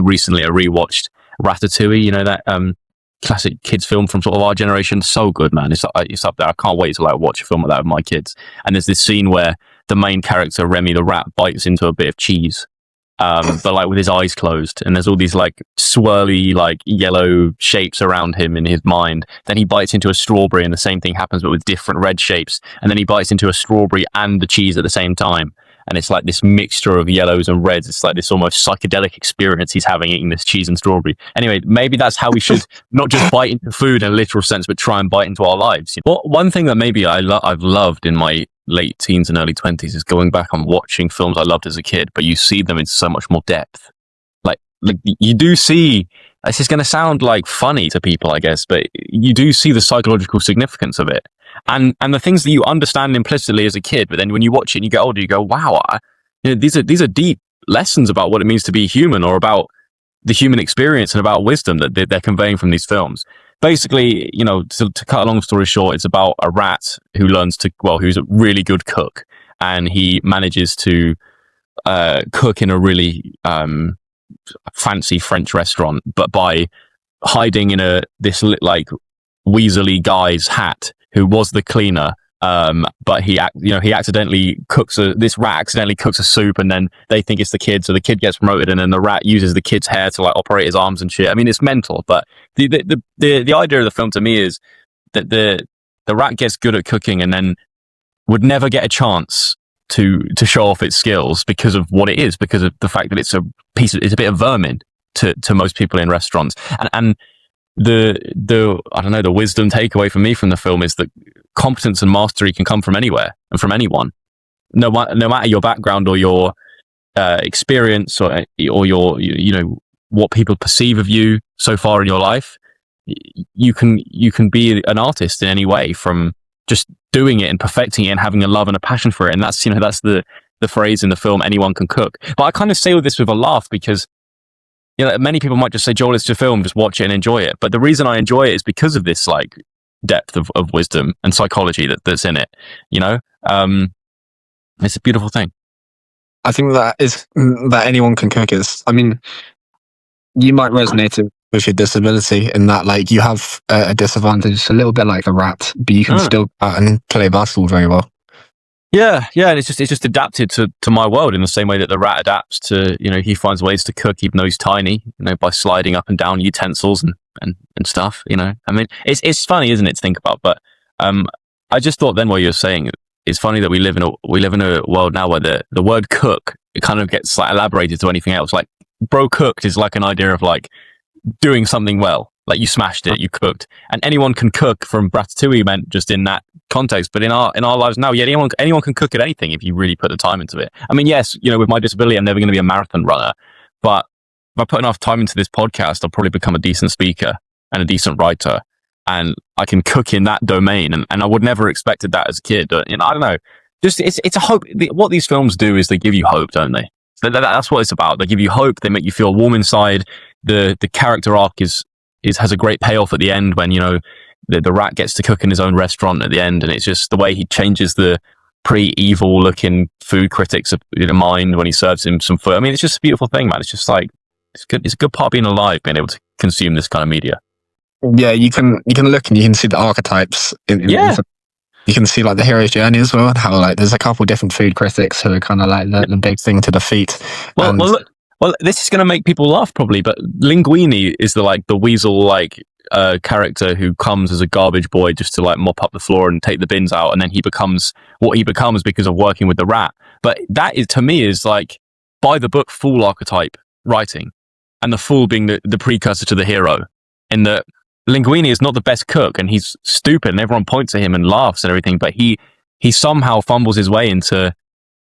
recently I rewatched Ratatouille, you know, that classic kids film from sort of our generation. So good, man. It's up there. I can't wait to like watch a film like that with my kids. And there's this scene where the main character, Remy the rat, bites into a bit of cheese, but like with his eyes closed, and there's all these like swirly like yellow shapes around him in his mind. Then he bites into a strawberry and the same thing happens but with different red shapes, and then he bites into a strawberry and the cheese at the same time, and it's like this mixture of yellows and reds. It's like this almost psychedelic experience he's having eating this cheese and strawberry. Anyway, maybe that's how we should not just bite into food in a literal sense, but try and bite into our lives. Well, one thing that maybe I've loved in my late teens and early 20s is going back and watching films I loved as a kid, but you see them in so much more depth. Like you do see, this is going to sound like funny to people, I guess, but you do see the psychological significance of it. And the things that you understand implicitly as a kid, but then when you watch it and you get older, you go, wow, these are deep lessons about what it means to be human, or about the human experience and about wisdom that they're conveying from these films. Basically, you know, to cut a long story short, it's about a rat who who's a really good cook, and he manages to cook in a really fancy French restaurant, but by hiding in this like weaselly guy's hat who was the cleaner. But he accidentally this rat accidentally cooks a soup, and then they think it's the kid, so the kid gets promoted, and then the rat uses the kid's hair to like operate his arms and shit. I mean, it's mental, but the idea of the film to me is that the rat gets good at cooking and then would never get a chance to show off its skills because of what it is, because of the fact that it's a bit of vermin to most people in restaurants. And the I don't know, the wisdom takeaway for me from the film is that competence and mastery can come from anywhere and from anyone, no matter your background or your experience or your what people perceive of you so far in your life. You can be an artist in any way, from just doing it and perfecting it and having a love and a passion for it. And that's the phrase in the film, anyone can cook. But I kind of say all this with a laugh because many people might just say, Joel, it's a film, just watch it and enjoy it. But the reason I enjoy it is because of this like depth of wisdom and psychology that's in it. It's a beautiful thing. I think that anyone can cook is, I mean, you might resonate with your disability in that, like, you have a disadvantage, a little bit like the rat, but you can still go out and play basketball very well. Yeah, and it's just adapted to my world in the same way that the rat adapts to, he finds ways to cook even though he's tiny, by sliding up and down utensils and stuff, I mean, it's funny, isn't it, to think about, but I just thought then what you were saying, it's funny that we live in a world now where the word cook, it kind of gets like elaborated to anything else. Like, bro cooked is like an idea of like doing something well, like you smashed it, you cooked, and anyone can cook from Ratatouille meant just in that context. But in our lives now, yeah, anyone can cook at anything if you really put the time into it. I mean, yes, with my disability, I'm never going to be a marathon runner, but if I put enough time into this podcast, I'll probably become a decent speaker and a decent writer, and I can cook in that domain. And I would never expected that as a kid. I don't know. Just it's a hope. What these films do is they give you hope, don't they? That's what it's about. They give you hope. They make you feel warm inside. The character arc has a great payoff at the end when the rat gets to cook in his own restaurant at the end, and it's just the way he changes the pre-evil looking food critics' mind when he serves him some food. I mean, it's just a beautiful thing, man. It's just like it's good. It's a good part of being alive, being able to consume this kind of media. Yeah, you can look and you can see the archetypes. You can see like the hero's journey as well, and how like there's a couple different food critics who are kind of like the big thing to defeat. Well, this is going to make people laugh probably, but Linguini is the weasel character who comes as a garbage boy just to like mop up the floor and take the bins out, and then he becomes what he becomes because of working with the rat. But that is, to me, is like by the book fool archetype writing, and the fool being the precursor to the hero, in that Linguini is not the best cook and he's stupid and everyone points at him and laughs and everything, but he somehow fumbles his way into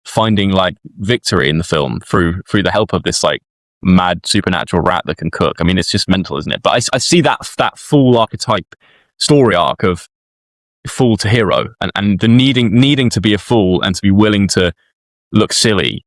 finding like victory in the film through the help of this like mad supernatural rat that can cook. I mean, it's just mental, isn't it? But I see that fool archetype story arc of fool to hero, and the needing to be a fool and to be willing to look silly